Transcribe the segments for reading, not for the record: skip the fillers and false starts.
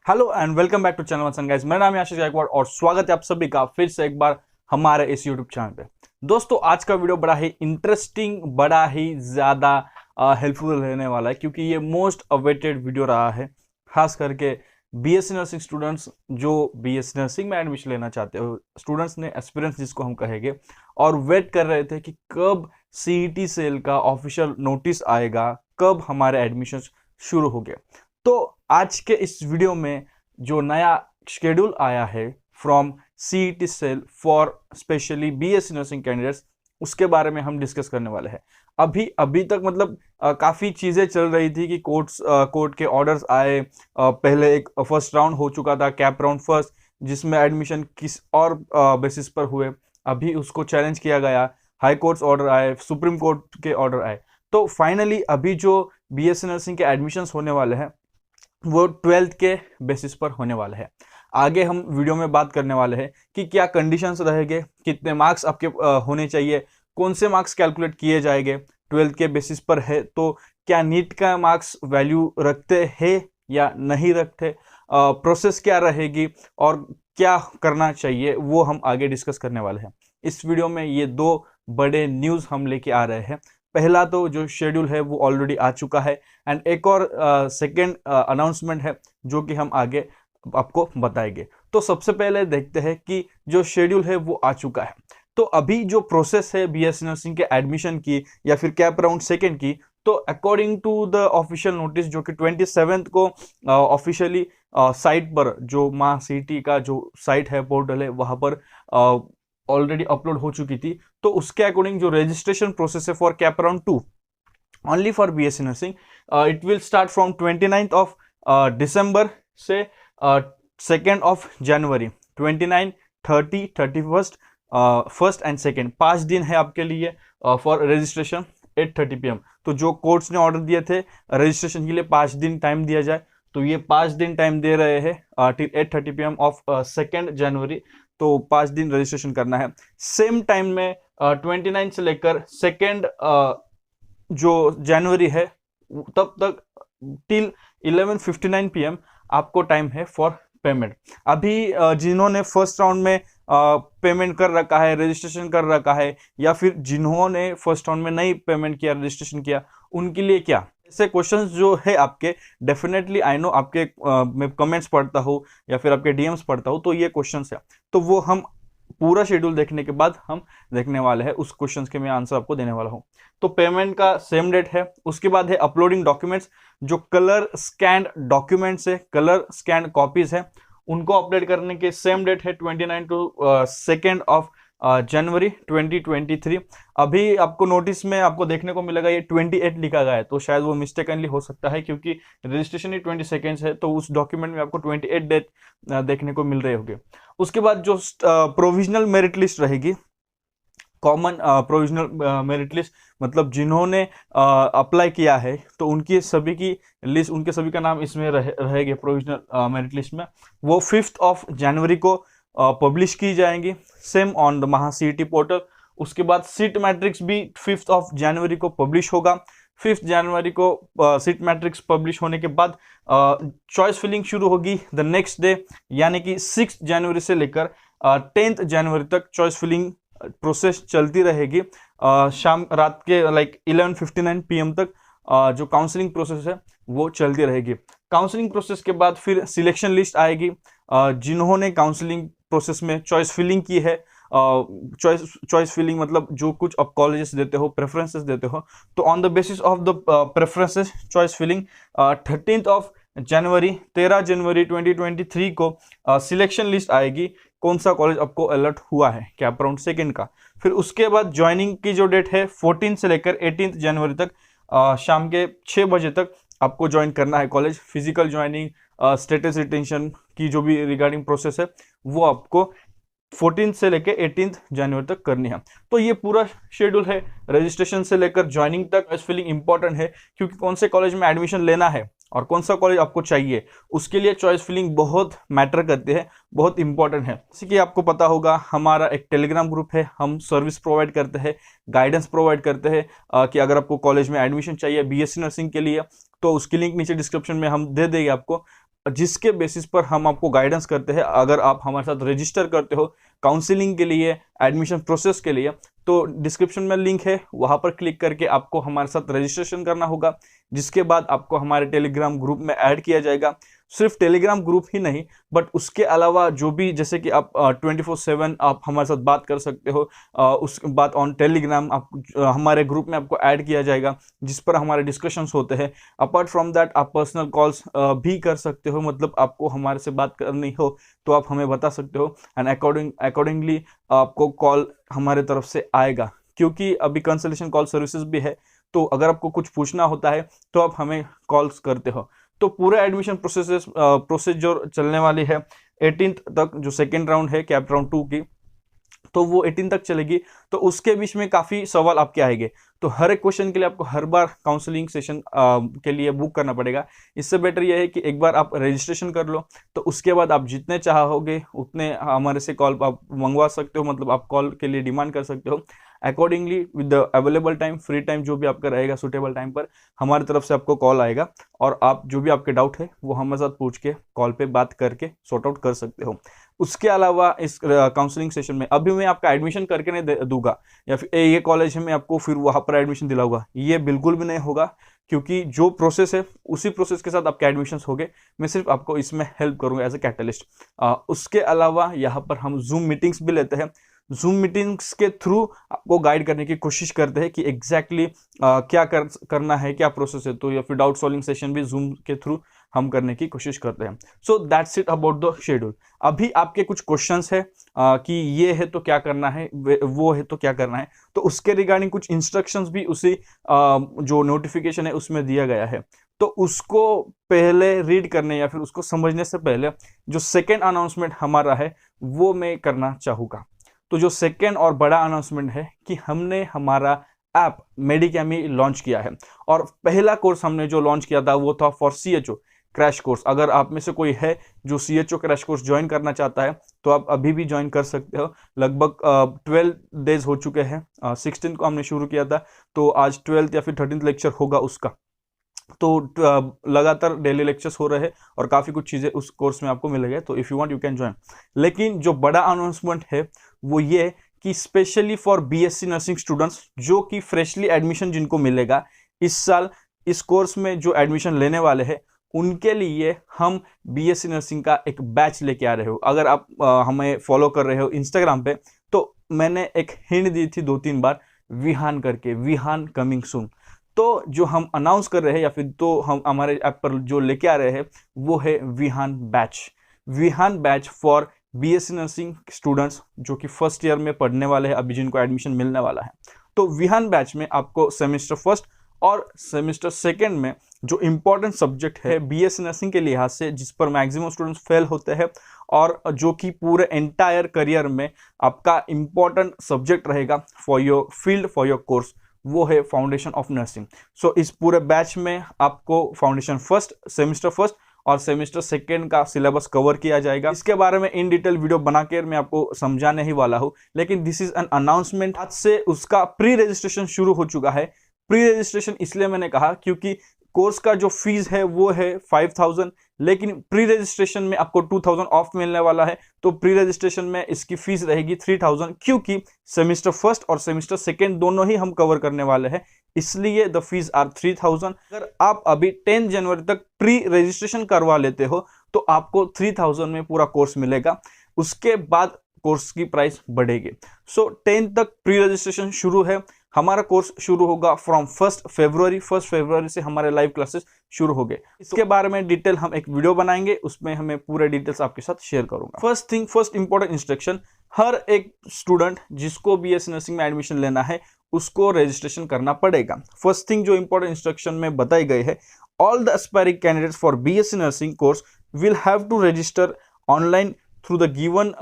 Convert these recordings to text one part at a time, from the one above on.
Hello and welcome back to channel once guys. मेरा नाम है आशीष गायकवाड़ और स्वागत है आप सभी का फिर से एक बार हमारे इस यूट्यूब चैनल पे। दोस्तों, आज का वीडियो बड़ा ही इंटरेस्टिंग, बड़ा ही ज़्यादा हेल्पफुल रहने वाला है क्योंकि ये मोस्ट अवेटेड वीडियो रहा है। खास करके बीएससी नर्सिंग स्टूडेंट्स जो बीएससी नर्सिंग में एडमिशन लेना चाहते हो, स्टूडेंट्स ने एक्सपीरियंस जिसको हम कहेंगे, और वेट कर रहे थे कि कब सीईटी सेल का ऑफिशियल नोटिस आएगा, कब हमारे एडमिशन शुरू हो गए। तो आज के इस वीडियो में जो नया शेड्यूल आया है from CET cell for specially BSc nursing candidates, उसके बारे में हम डिस्कस करने वाले हैं। अभी तक मतलब काफ़ी चीज़ें चल रही थी कि कोर्ट के ऑर्डर्स आए। पहले एक फर्स्ट राउंड हो चुका था, कैप राउंड फर्स्ट, जिसमें एडमिशन किस और बेसिस पर हुए, अभी उसको चैलेंज किया गया। हाई कोर्ट्स ऑर्डर आए, सुप्रीम कोर्ट के ऑर्डर आए। तो फाइनली अभी जो बीएससी नर्सिंग के एडमिशन्स होने वाले हैं वो 12th के बेसिस पर होने वाले हैं। आगे हम वीडियो में बात करने वाले हैं कि क्या कंडीशंस रहेंगे, कितने मार्क्स आपके होने चाहिए, कौन से मार्क्स कैलकुलेट किए जाएंगे 12th के बेसिस पर है, तो क्या नीट का मार्क्स वैल्यू रखते हैं या नहीं रखते, प्रोसेस क्या रहेगी और क्या करना चाहिए, वो हम आगे डिस्कस करने वाले हैं। इस वीडियो में ये दो बड़े न्यूज़ हम लेके आ रहे हैं। पहला तो जो शेड्यूल है वो ऑलरेडी आ चुका है, एंड एक और सेकेंड अनाउंसमेंट है जो कि हम आगे आपको बताएंगे। तो सबसे पहले देखते हैं कि जो शेड्यूल है वो आ चुका है। तो अभी जो प्रोसेस है बीएससी नर्सिंग के एडमिशन की या फिर कैप राउंड सेकेंड की, तो according to the official notice जो कि 27 को ऑफिशियली साइट पर, जो माँ सीटी का जो साइट है, पोर्टल है, वहाँ पर ऑलरेडी अपलोड हो चुकी थी। तो उसके अकॉर्डिंग जो रजिस्ट्रेशन प्रोसेस है for cap round 2 only for BSc nursing, it will start from 29th of December से 2nd of January, 29, 30, 31st, 1st and 2nd, 5 दिन है आपके लिए फॉर रजिस्ट्रेशन 8:30 PM। तो जो कोर्ट्स ने ऑर्डर दिए थे रजिस्ट्रेशन के लिए 5 दिन टाइम दिया जाए, तो ये 5 दिन टाइम दे रहे हैं टिल 8:30 PM ऑफ 2nd जनवरी। तो 5 दिन रजिस्ट्रेशन करना है। सेम टाइम में 29 से लेकर 2nd जो जनवरी है तब तक टिल 11:59 PM आपको टाइम है फॉर पेमेंट। अभी जिन्होंने फर्स्ट राउंड में पेमेंट कर रखा है, रजिस्ट्रेशन कर रखा है, या फिर जिन्होंने फर्स्ट राउंड में नहीं पेमेंट किया, रजिस्ट्रेशन किया, उनके लिए क्या, ऐसे क्वेश्चंस जो है आपके, डेफिनेटली आई नो आपके मैं कमेंट्स पढ़ता हूँ या फिर आपके डीएम्स पढ़ता हूँ, तो ये क्वेश्चंस है। तो वो हम पूरा शेड्यूल देखने के बाद हम देखने वाले हैं, उस क्वेश्चंस के मैं आंसर आपको देने वाला हूं। तो पेमेंट का सेम डेट है। उसके बाद है अपलोडिंग डॉक्यूमेंट्स। जो कलर स्कैन डॉक्यूमेंट्स है, कलर स्कैन कॉपीज है, उनको अपडेट करने के सेम डेट है 29 टू 2nd ऑफ जनवरी 2023। अभी आपको नोटिस में आपको देखने को मिलेगा ये 28 लिखा गया है, तो शायद वो मिस्टेकनली हो सकता है क्योंकि रजिस्ट्रेशन ही 22 है, तो उस डॉक्यूमेंट में आपको 28 डेट देखने को मिल रहे होंगे। उसके बाद जो प्रोविजनल मेरिट लिस्ट रहेगी, कॉमन प्रोविजनल मेरिट लिस्ट, मतलब जिन्होंने अप्लाई किया है तो उनकी सभी की लिस्ट, उनके सभी का नाम इसमें रहेंगे प्रोविजनल मेरिट लिस्ट में। वो 5th ऑफ जनवरी को पब्लिश की जाएंगी, सेम ऑन द महा सीईटी पोर्टल। उसके बाद सीट मैट्रिक्स भी 5th ऑफ जनवरी को पब्लिश होगा। 5th जनवरी को सीट मैट्रिक्स पब्लिश होने के बाद चॉइस फिलिंग शुरू होगी द नेक्स्ट डे, यानी कि 6 जनवरी से लेकर 10th जनवरी तक चॉइस फिलिंग प्रोसेस चलती रहेगी। शाम रात के 11:59 PM तक जो काउंसलिंग प्रोसेस है वो चलती रहेगी। काउंसलिंग प्रोसेस के बाद फिर सिलेक्शन लिस्ट आएगी। जिन्होंने काउंसलिंग प्रोसेस में चॉइस फिलिंग की है, चॉइस फिलिंग मतलब जो कुछ आप कॉलेजेस देते हो, प्रेफरेंसेस देते हो, तो on the basis of the preferences choice filling 13th of January, 13 जनवरी 2023 को सिलेक्शन लिस्ट आएगी, कौन सा कॉलेज आपको अलर्ट हुआ है कैप राउंड सेकेंड का। फिर उसके बाद ज्वाइनिंग की जो डेट है 14 से लेकर 18 जनवरी तक, शाम के 6 बजे तक आपको ज्वाइन करना है college. Physical joining, status retention की जो भी रिगार्डिंग प्रोसेस है वो आपको 14 से लेकर 18 जनवरी तक करनी है। तो ये पूरा शेड्यूल है, रजिस्ट्रेशन से लेकर ज्वाइनिंग तक। फिलिंग इंपॉर्टेंट है क्योंकि कौन से कॉलेज में एडमिशन लेना है और कौन सा कॉलेज आपको चाहिए, उसके लिए चॉइस फिलिंग बहुत मैटर करती है, बहुत इंपॉर्टेंट है। जैसे कि आपको पता होगा हमारा एक टेलीग्राम ग्रुप है, हम सर्विस प्रोवाइड करते हैं, गाइडेंस प्रोवाइड करते हैं कि अगर आपको कॉलेज में एडमिशन चाहिए बीएससी नर्सिंग के लिए, तो उसकी लिंक नीचे डिस्क्रिप्शन में हम दे देंगे आपको। जिसके बेसिस पर हम आपको गाइडेंस करते हैं। अगर आप हमारे साथ रजिस्टर करते हो काउंसलिंग के लिए, एडमिशन प्रोसेस के लिए, तो डिस्क्रिप्शन में लिंक है, वहां पर क्लिक करके आपको हमारे साथ रजिस्ट्रेशन करना होगा। जिसके बाद आपको हमारे टेलीग्राम ग्रुप में ऐड किया जाएगा। सिर्फ टेलीग्राम ग्रुप ही नहीं, बट उसके अलावा जो भी, जैसे कि आप 24/7 आप हमारे साथ बात कर सकते हो, उस बात ऑन टेलीग्राम आप हमारे ग्रुप में आपको ऐड किया जाएगा, जिस पर हमारे डिस्कशंस होते हैं। अपार्ट फ्रॉम दैट आप पर्सनल कॉल्स भी कर सकते हो, मतलब आपको हमारे से बात करनी हो तो आप हमें बता सकते हो, एंड अकॉर्डिंगली आपको कॉल हमारे तरफ से आएगा। क्योंकि अभी कंसल्टेशन कॉल सर्विसेज भी है, तो अगर आपको कुछ पूछना होता है तो आप हमें कॉल्स करते हो। तो पूरा एडमिशन प्रोसेस जो चलने वाली है 18th तक, जो सेकेंड राउंड है कैप राउंड 2 की, तो वो 18 तक चलेगी। तो उसके बीच में काफ़ी सवाल आपके आएंगे, तो हर एक क्वेश्चन के लिए आपको हर बार काउंसलिंग सेशन के लिए बुक करना पड़ेगा। इससे बेटर यह है कि एक बार आप रजिस्ट्रेशन कर लो, तो उसके बाद आप जितने चाहोगे उतने हमारे से कॉल आप मंगवा सकते हो, मतलब आप कॉल के लिए डिमांड कर सकते हो। Accordingly with the available time, free time जो भी आपका रहेगा सुटेबल टाइम पर, हमारी तरफ से आपको कॉल आएगा, और आप जो भी आपके डाउट है वो हमारे साथ पूछ के कॉल पे बात करके सॉर्ट आउट कर सकते हो। उसके अलावा इस काउंसलिंग सेशन में अभी मैं आपका एडमिशन करके नहीं दूंगा, या फिर ये कॉलेज है मैं आपको फिर वहाँ पर एडमिशन दिलाऊंगा, ये बिल्कुल भी नहीं होगा। क्योंकि जो प्रोसेस है उसी प्रोसेस के साथ आपके एडमिशन्स हो गए, मैं सिर्फ आपको इसमें हेल्प करूंगा एज ए कैटलिस्ट। उसके अलावा यहाँ पर हम जूम मीटिंग्स भी लेते हैं। जूम मीटिंग्स के थ्रू आपको गाइड करने की कोशिश करते हैं कि एग्जैक्टली क्या करना है, क्या प्रोसेस है। तो या फिर डाउट सॉल्विंग सेशन भी जूम के थ्रू हम करने की कोशिश करते हैं। So that's it about the schedule. अभी आपके कुछ क्वेश्चंस है कि ये है तो क्या करना है, वो है तो क्या करना है, तो उसके रिगार्डिंग कुछ इंस्ट्रक्शंस भी उसी जो नोटिफिकेशन है उसमें दिया गया है। तो उसको पहले रीड करने या फिर उसको समझने से पहले जो सेकेंड अनाउंसमेंट हमारा है वो मैं करना चाहूँगा। तो जो सेकेंड और बड़ा अनाउंसमेंट है कि हमने हमारा ऐप मेडिकैमी लॉन्च किया है, और पहला कोर्स हमने जो लॉन्च किया था वो था फॉर CHO क्रैश कोर्स। अगर आप में से कोई है जो CHO क्रैश कोर्स ज्वाइन करना चाहता है तो आप अभी भी ज्वाइन कर सकते हो। लगभग 12 डेज हो चुके हैं। 16 को हमने शुरू किया था, तो आज 12th या फिर 13th लेक्चर होगा उसका। तो लगातार डेली लेक्चर्स हो रहे हैं और काफ़ी कुछ चीज़ें उस कोर्स में आपको मिलेंगे, तो if you want you can join. लेकिन जो बड़ा अनाउंसमेंट है वो ये कि specially for BSc nursing students जो कि फ्रेशली एडमिशन जिनको मिलेगा इस साल इस कोर्स में जो एडमिशन लेने वाले हैं, उनके लिए हम BSc नर्सिंग का एक बैच लेके आ रहे हो। अगर आप हमें फॉलो कर रहे हो इंस्टाग्राम पे, तो मैंने एक हिंट दी थी 2-3 बार, विहान करके, विहान कमिंग सून। तो जो हम अनाउंस कर रहे हैं या फिर तो हम हमारे ऐप पर जो लेके आ रहे हैं वो है Vihaan batch. Vihaan batch for BSc nursing students जो कि फर्स्ट ईयर में पढ़ने वाले हैं, अभी जिनको एडमिशन मिलने वाला है। तो विहान बैच में आपको सेमेस्टर फर्स्ट और सेमेस्टर सेकेंड में जो इम्पोर्टेंट सब्जेक्ट है BSc नर्सिंग के लिहाज से, जिस पर मैक्सिमम स्टूडेंट्स फेल होते हैं और जो कि पूरे एंटायर करियर में आपका इम्पोर्टेंट सब्जेक्ट रहेगा for your field, for your course, वो है फाउंडेशन ऑफ नर्सिंग। सो इस पूरे बैच में आपको फाउंडेशन फर्स्ट, सेमेस्टर फर्स्ट और सेमेस्टर सेकेंड का सिलेबस कवर किया जाएगा। इसके बारे में इन डिटेल वीडियो बनाकर मैं आपको समझाने ही वाला हूँ, लेकिन दिस इज एन अनाउंसमेंट। आज से उसका प्री रजिस्ट्रेशन शुरू हो चुका है। प्री रजिस्ट्रेशन इसलिए मैंने कहा क्योंकि कोर्स का जो फीस है वो है 5000, लेकिन प्री रजिस्ट्रेशन में आपको 2000 ऑफ मिलने वाला है। तो प्री रजिस्ट्रेशन में इसकी फीस रहेगी 3000, क्योंकि सेमेस्टर फर्स्ट और सेमेस्टर सेकेंड दोनों ही हम कवर करने वाले हैं, इसलिए द फीस आर 3000। अगर आप अभी 10 जनवरी तक प्री रजिस्ट्रेशन करवा लेते हो तो आपको 3000 में पूरा कोर्स मिलेगा। उसके बाद कोर्स की प्राइस बढ़ेगी। सो 10 तक प्री रजिस्ट्रेशन शुरू है। हमारा कोर्स शुरू होगा फ्रॉम 1 फरवरी से हमारे लाइव क्लासेस शुरू हो गए। इसके बारे में डिटेल हम एक वीडियो बनाएंगे, उसमें हमें पूरे डिटेल्स आपके साथ शेयर करूंगा। फर्स्ट इंपॉर्टेंट इंस्ट्रक्शन, हर एक स्टूडेंट जिसको BSc नर्सिंग में एडमिशन लेना है उसको रजिस्ट्रेशन करना पड़ेगा। फर्स्ट थिंग जो इंपॉर्टेंट इंस्ट्रक्शन में बताई गई है, all the aspiring candidates for BSc nursing course will have to register online through the given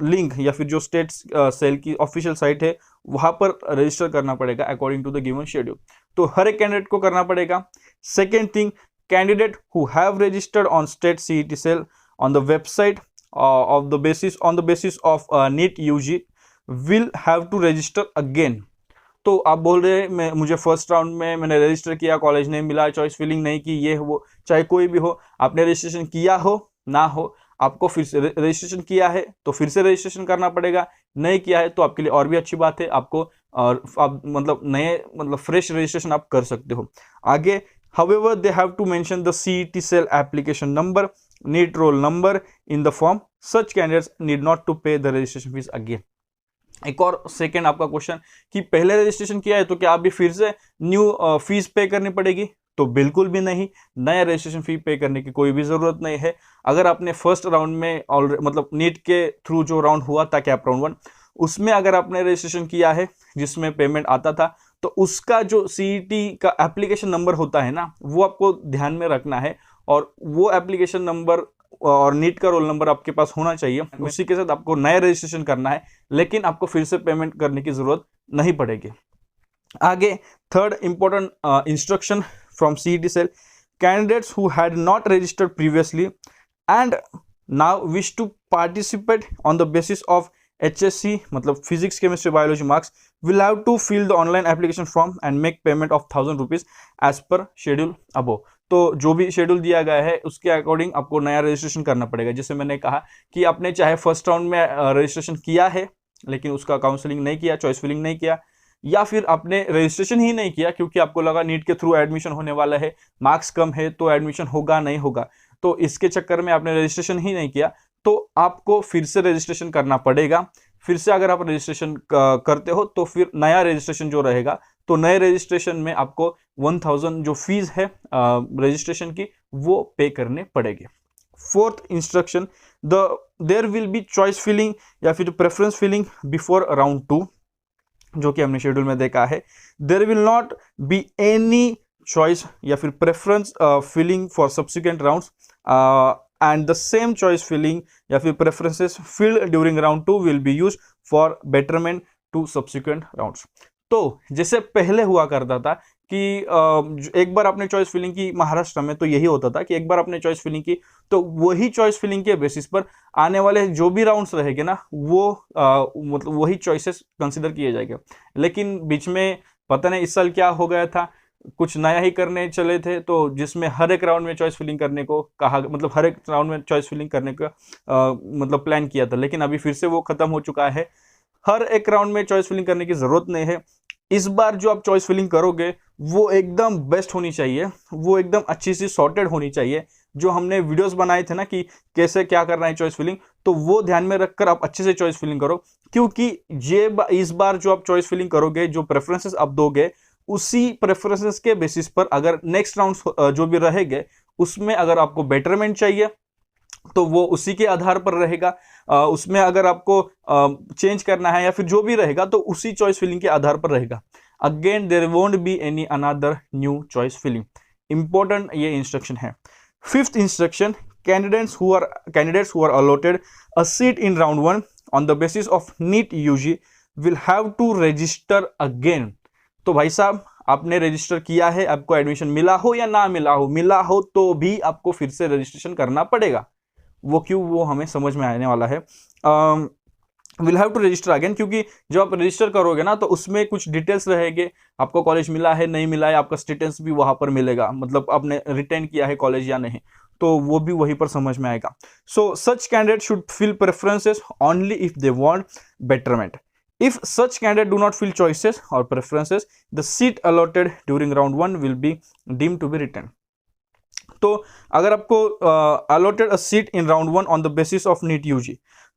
link, या फिर जो स्टेट सेल की ऑफिशियल साइट है वहां पर रजिस्टर करना पड़ेगा according to the given schedule. तो हर एक कैंडिडेट को करना पड़ेगा। Second thing, candidate who have registered on state CET cell on the website on the basis of NEET UG will have to register again. तो आप बोल रहे हैं मुझे फर्स्ट राउंड में मैंने रजिस्टर किया, कॉलेज नहीं मिला, चॉइस फिलिंग नहीं की, ये वो, चाहे कोई भी हो, आपने रजिस्ट्रेशन किया हो ना हो, आपको फिर से रजिस्ट्रेशन किया है तो फिर से रजिस्ट्रेशन करना पड़ेगा, नहीं किया है तो आपके लिए और भी अच्छी बात है, आपको और आप मतलब नए मतलब फ्रेश रजिस्ट्रेशन आप कर सकते हो। आगे, however they have to mention the CET cell application number, NEET roll number in the form, such candidates need not to pay the registration fees again। एक और सेकेंड आपका क्वेश्चन कि पहले रजिस्ट्रेशन किया है तो क्या अभी फिर से न्यू फीस पे करनी पड़ेगी? तो बिल्कुल भी नहीं, नया रजिस्ट्रेशन फी पे करने की कोई भी जरूरत नहीं है। अगर आपने फर्स्ट राउंड में ऑलरेडी मतलब नीट के थ्रू जो राउंड हुआ था कैप राउंड 1, उसमें अगर आपने रजिस्ट्रेशन किया है जिसमें पेमेंट आता था, तो उसका जो सीईटी का एप्लीकेशन नंबर होता है ना, वो आपको ध्यान में रखना है, और वो एप्लीकेशन नंबर और नीट का रोल नंबर आपके पास होना चाहिए। उसी के साथ आपको नया रजिस्ट्रेशन करना है, लेकिन आपको फिर से पेमेंट करने की जरूरत नहीं पड़ेगी। आगे, third important instruction from CET cell, candidates who had not registered previously and now wish to participate on the basis of HSC मतलब physics chemistry biology marks will have to fill the online application form and make payment of 1000 rupees as per schedule above। तो जो भी schedule दिया गया है उसके according आपको नया रजिस्ट्रेशन करना पड़ेगा। जैसे मैंने कहा कि आपने चाहे फर्स्ट राउंड में रजिस्ट्रेशन किया है लेकिन उसका काउंसलिंग नहीं किया, चॉइस फिलिंग नहीं किया, या फिर आपने रजिस्ट्रेशन ही नहीं किया क्योंकि आपको लगा नीट के थ्रू एडमिशन होने वाला है, मार्क्स कम है तो एडमिशन होगा नहीं होगा, तो इसके चक्कर में आपने रजिस्ट्रेशन ही नहीं किया, तो आपको फिर से रजिस्ट्रेशन करना पड़ेगा। फिर से अगर आप रजिस्ट्रेशन करते हो तो फिर नया रजिस्ट्रेशन जो रहेगा, तो नए रजिस्ट्रेशन में आपको 1000 जो फीस है रजिस्ट्रेशन की वो पे करने पड़ेगी। Fourth instruction, there will be choice filling या फिर प्रेफरेंस फिलिंग बिफोर राउंड 2, जो कि हमने शेड्यूल में देखा है। There will not be any choice या फिर preference filling for subsequent rounds and the same choice filling या फिर preferences filled during round 2 will be used for betterment to subsequent rounds। तो जैसे पहले हुआ करता था कि एक बार आपने चॉइस फिलिंग की महाराष्ट्र में, तो यही होता था कि एक बार आपने चॉइस फिलिंग की तो वही चॉइस फिलिंग के बेसिस पर आने वाले जो भी राउंड्स रहेंगे ना, वो मतलब वही चॉइसेस कंसिडर किए जाएंगे। लेकिन बीच में पता नहीं इस साल क्या हो गया था, कुछ नया ही करने चले थे, तो जिसमें हर एक राउंड में चॉइस फिलिंग करने को कहा, मतलब हर एक राउंड में चॉइस फिलिंग करने का मतलब प्लान किया था, लेकिन अभी फिर से वो खत्म हो चुका है। हर एक राउंड में चॉइस फिलिंग करने की जरूरत नहीं है। इस बार जो आप चॉइस फिलिंग करोगे वो एकदम बेस्ट होनी चाहिए, वो एकदम अच्छी सी सॉर्टेड होनी चाहिए। जो हमने वीडियोस बनाए थे ना कि कैसे क्या करना है चॉइस फिलिंग, तो वो ध्यान में रखकर आप अच्छे से चॉइस फिलिंग करो, क्योंकि इस बार जो आप चॉइस फिलिंग करोगे, जो प्रेफरेंसेस आप दोगे, उसी प्रेफरेंसेस के बेसिस पर अगर नेक्स्ट राउंड जो भी रहेंगे उसमें अगर आपको बेटरमेंट चाहिए तो वो उसी के आधार पर रहेगा। उसमें अगर आपको चेंज करना है या फिर जो भी रहेगा तो उसी चॉइस फिलिंग के आधार पर रहेगा। Again there won't be any another new choice filling. Important ये इंस्ट्रक्शन है। Fifth instruction, candidates who are allotted a seat in round 1 on the basis of NEET UG will have to register again. तो भाई साहब, आपने register किया है, आपको admission मिला हो या ना मिला हो तो भी आपको फिर से रजिस्ट्रेशन करना पड़ेगा। वो क्यों, वो हमें समझ में आने वाला है। Will have to register again, क्योंकि जब आप रजिस्टर करोगे ना तो उसमें कुछ डिटेल्स रहेंगे, आपको कॉलेज मिला है नहीं मिला है, आपका स्टेटस भी वहां पर मिलेगा, मतलब आपने रिटेन किया है कॉलेज या नहीं, तो वो भी वहीं पर समझ में आएगा। So such candidate should fill preferences only if they want betterment. If such candidate do not fill choices or preferences, the seat allotted during round 1 will be deemed to be retained। तो अगर आपको allotted a seat in round 1 on the basis of NEET UG,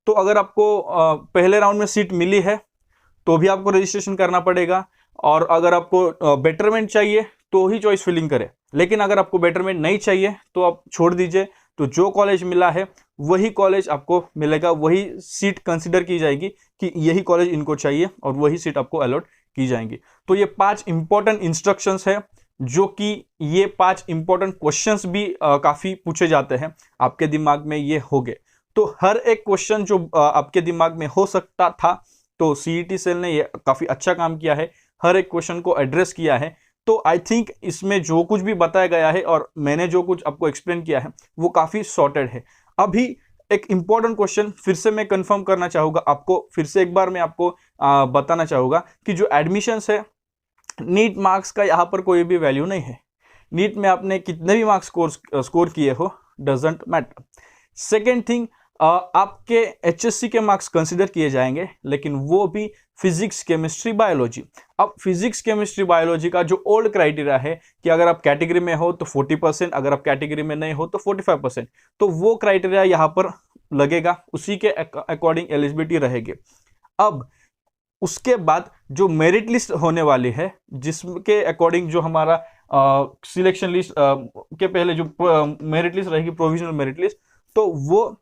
तो अगर आपको पहले round में seat मिली है तो भी आपको रजिस्ट्रेशन करना पड़ेगा, और अगर आपको बेटरमेंट चाहिए तो ही चॉइस फिलिंग करें। लेकिन अगर आपको बेटरमेंट नहीं चाहिए तो आप छोड़ दीजिए, तो जो कॉलेज मिला है वही कॉलेज आपको मिलेगा, वही सीट कंसिडर की जाएगी कि यही कॉलेज इनको चाहिए और वही सीट आपको अलॉट की जाएंगी। तो ये 5 इंपॉर्टेंट इंस्ट्रक्शंस है, जो कि ये 5 इंपॉर्टेंट क्वेश्चंस भी काफ़ी पूछे जाते हैं, आपके दिमाग में ये हो गए। तो हर एक क्वेश्चन जो आपके दिमाग में हो सकता था, तो सीईटी सेल ने ये काफ़ी अच्छा काम किया है, हर एक क्वेश्चन को एड्रेस किया है। तो आई थिंक इसमें जो कुछ भी बताया गया है और मैंने जो कुछ आपको एक्सप्लेन किया है वो काफ़ी सॉर्टेड है। अभी एक इंपॉर्टेंट क्वेश्चन फिर से मैं कंफर्म करना चाहूँगा आपको, फिर से एक बार मैं आपको बताना चाहूँगा कि जो एडमिशन्स है नीट मार्क्स का यहाँ पर कोई भी वैल्यू नहीं है। नीट में आपने कितने भी मार्क्स स्कोर किए हो, डजेंट मैटर। सेकेंड थिंग, आपके एचएससी के मार्क्स कंसिडर किए जाएंगे, लेकिन वो भी फिजिक्स, केमिस्ट्री, बायोलॉजी। अब फिजिक्स, केमिस्ट्री, बायोलॉजी का जो ओल्ड क्राइटेरिया है कि अगर आप कैटेगरी में हो तो 40%, अगर आप कैटेगरी में नहीं हो तो 45%, तो वो क्राइटेरिया यहाँ पर लगेगा, उसी के अकॉर्डिंग एलिजिबिलिटी रहेगी। अब उसके बाद जो मेरिट लिस्ट होने वाली है, जिसके अकॉर्डिंग जो हमारा सिलेक्शन लिस्ट के पहले जो मेरिट लिस्ट रहेगी, प्रोविजनल मेरिट लिस्ट, तो वो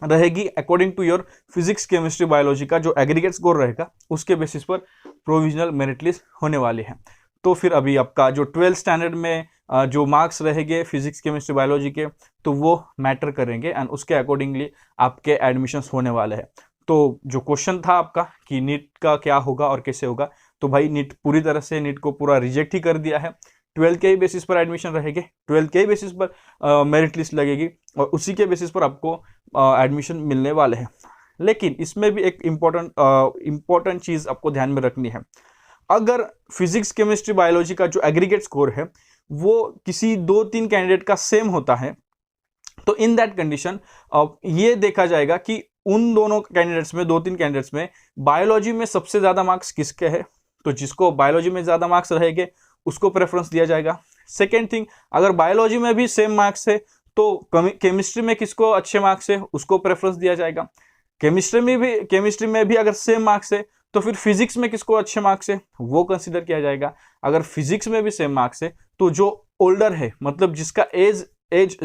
रहेगी according to your physics, chemistry, biology का जो एग्रीगेट स्कोर रहेगा, उसके बेसिस पर प्रोविजनल मेरिट लिस्ट होने वाली है। तो फिर अभी आपका जो 12th स्टैंडर्ड में जो मार्क्स रहेंगे फिजिक्स, केमिस्ट्री, बायोलॉजी के, तो वो मैटर करेंगे एंड उसके अकॉर्डिंगली आपके एडमिशन्स होने वाले हैं। तो जो क्वेश्चन था आपका कि नीट का क्या होगा और कैसे होगा, तो भाई नीट पूरी तरह से नीट को पूरा रिजेक्ट ही कर दिया है। 12th के ही बेसिस पर एडमिशन रहेंगे, 12th के ही बेसिस पर मेरिट लिस्ट लगेगी और उसी के बेसिस पर आपको एडमिशन मिलने वाले हैं। लेकिन इसमें भी एक इम्पोर्टेंट चीज़ आपको ध्यान में रखनी है। अगर फिजिक्स, केमिस्ट्री, बायोलॉजी का जो एग्रीगेट स्कोर है वो किसी 2-3 कैंडिडेट का सेम होता है, तो इन दैट कंडीशन ये देखा जाएगा कि उन दोनों कैंडिडेट्स में, 2-3 कैंडिडेट्स में बायोलॉजी में सबसे ज़्यादा मार्क्स किसके हैं, तो जिसको बायोलॉजी में ज़्यादा मार्क्स रहेंगे उसको प्रेफरेंस दिया जाएगा। सेकेंड थिंग, अगर बायोलॉजी में भी सेम मार्क्स है तो केमिस्ट्री में किसको अच्छे मार्क्स है उसको प्रेफरेंस दिया जाएगा। केमिस्ट्री में भी अगर सेम मार्क्स है तो फिर फिजिक्स में किसको अच्छे मार्क्स है वो कंसिडर किया जाएगा। अगर फिजिक्स में भी सेम मार्क्स है तो जो ओल्डर है, मतलब जिसका एज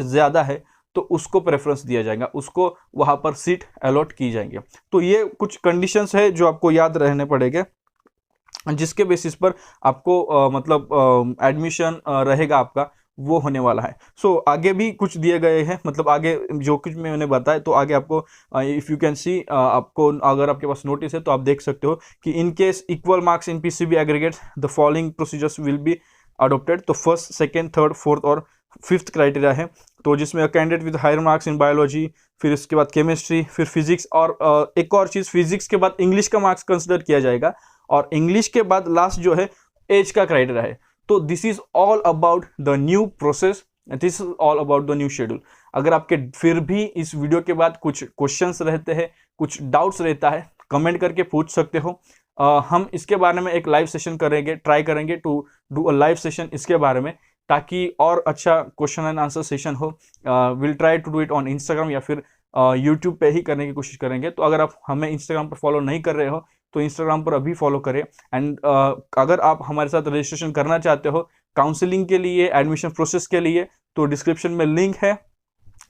ज़्यादा है, तो उसको प्रेफरेंस दिया जाएगा, उसको वहाँ पर सीट अलॉट की जाएंगे। तो ये कुछ कंडीशंस है जो आपको याद रहने पड़ेंगे, जिसके बेसिस पर आपको मतलब एडमिशन रहेगा आपका, वो होने वाला है। सो आगे भी कुछ दिए गए हैं, मतलब आगे जो कुछ मैंने बताया, तो आगे आपको इफ़ यू कैन सी, आपको अगर आपके पास नोटिस है तो आप देख सकते हो कि in case equal marks in PCB aggregates the following procedures will be adopted. तो फर्स्ट, सेकेंड, थर्ड, फोर्थ और फिफ्थ क्राइटेरिया है, तो जिसमें candidate with higher marks in biology, फिर इसके बाद केमिस्ट्री, फिर फिजिक्स, और एक और चीज़, फिजिक्स के बाद इंग्लिश का मार्क्स कंसिडर किया जाएगा, और इंग्लिश के बाद लास्ट जो है एज का क्राइटेरिया है। तो this is all about the new process, this is all about the new schedule. अगर आपके फिर भी इस वीडियो के बाद कुछ क्वेश्चंस रहते हैं, कुछ डाउट्स रहता है, कमेंट करके पूछ सकते हो। हम इसके बारे में एक लाइव सेशन करेंगे, ट्राई करेंगे to do a live session इसके बारे में, ताकि और अच्छा क्वेश्चन एंड आंसर सेशन हो। Will try to do it on Instagram या फिर यूट्यूब पे ही करने की कोशिश करेंगे। तो अगर आप हमें इंस्टाग्राम पर फॉलो नहीं कर रहे हो तो इंस्टाग्राम पर अभी फॉलो करें। एंड अगर आप हमारे साथ रजिस्ट्रेशन करना चाहते हो काउंसलिंग के लिए, एडमिशन प्रोसेस के लिए, तो डिस्क्रिप्शन में लिंक है,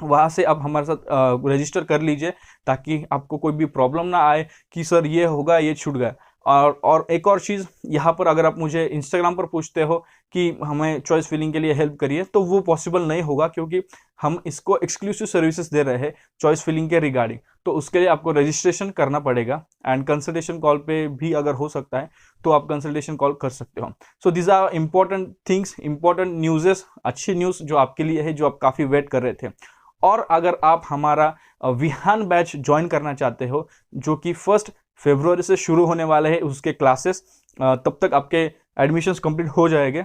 वहाँ से आप हमारे साथ रजिस्टर कर लीजिए, ताकि आपको कोई भी प्रॉब्लम ना आए कि सर ये होगा, ये छूट गया। और एक और चीज़ यहाँ पर, अगर आप मुझे इंस्टाग्राम पर पूछते हो कि हमें चॉइस फिलिंग के लिए हेल्प करिए, तो वो पॉसिबल नहीं होगा, क्योंकि हम इसको एक्सक्लूसिव सर्विसेज दे रहे हैं चॉइस फिलिंग के रिगार्डिंग। तो उसके लिए आपको रजिस्ट्रेशन करना पड़ेगा, एंड कंसल्टेशन कॉल पे भी अगर हो सकता है तो आप कंसल्टेशन कॉल कर सकते हो। So this are important things, important newses, अच्छी न्यूज़ जो आपके लिए है, जो आप काफ़ी वेट कर रहे थे। और अगर आप हमारा विहान बैच ज्वाइन करना चाहते हो, जो कि 1 फरवरी से शुरू होने वाले हैं उसके क्लासेस, तब तक आपके एडमिशन्स कंप्लीट हो जाएंगे,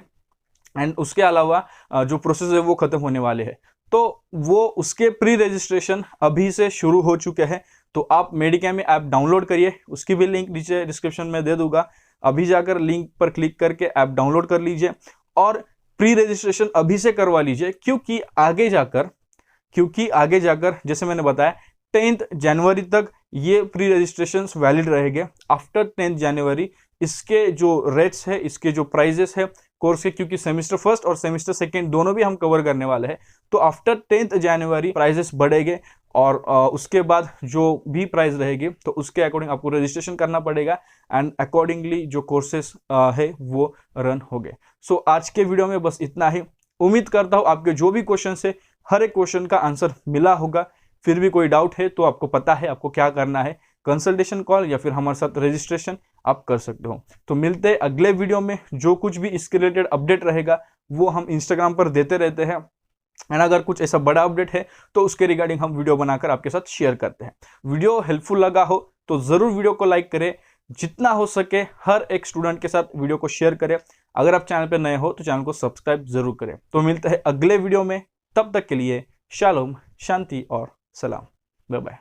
एंड उसके अलावा जो प्रोसेस है वो ख़त्म होने वाले हैं, तो वो उसके प्री रजिस्ट्रेशन अभी से शुरू हो चुके हैं। तो आप मेडिकेमी ऐप डाउनलोड करिए, उसकी भी लिंक नीचे डिस्क्रिप्शन में दे दूंगा। अभी जाकर लिंक पर क्लिक करके ऐप डाउनलोड कर लीजिए और प्री रजिस्ट्रेशन अभी से करवा लीजिए, क्योंकि आगे जाकर जैसे मैंने बताया 10th जनवरी तक ये प्री रजिस्ट्रेशन वैलिड रहेंगे। आफ्टर 10th जनवरी इसके जो रेट्स है, इसके जो प्राइजेस है कोर्स के, क्योंकि सेमेस्टर फर्स्ट और सेमेस्टर सेकेंड दोनों भी हम कवर करने वाले हैं, तो आफ्टर 10th जनवरी प्राइजेस बढ़ेंगे, और उसके बाद जो भी प्राइस रहेगी तो उसके अकॉर्डिंग आपको रजिस्ट्रेशन करना पड़ेगा, एंड अकॉर्डिंगली जो कोर्सेस है वो रन हो गए। सो आज के वीडियो में बस इतना ही। उम्मीद करता हूँ आपके जो भी क्वेश्चन है हर एक क्वेश्चन का आंसर मिला होगा। फिर भी कोई डाउट है तो आपको पता है आपको क्या करना है, कंसल्टेशन कॉल या फिर हमारे साथ रजिस्ट्रेशन आप कर सकते हो। तो मिलते हैं अगले वीडियो में। जो कुछ भी इसके रिलेटेड अपडेट रहेगा वो हम इंस्टाग्राम पर देते रहते हैं, एंड अगर कुछ ऐसा बड़ा अपडेट है तो उसके रिगार्डिंग हम वीडियो बनाकर आपके साथ शेयर करते हैं। वीडियो हेल्पफुल लगा हो तो ज़रूर वीडियो को लाइक करें, जितना हो सके हर एक स्टूडेंट के साथ वीडियो को शेयर करें। अगर आप चैनल पर नए हो तो चैनल को सब्सक्राइब जरूर करें। तो मिलते हैं अगले वीडियो में, तब तक के लिए शालोम, शांति और सलाम, बाय बाय।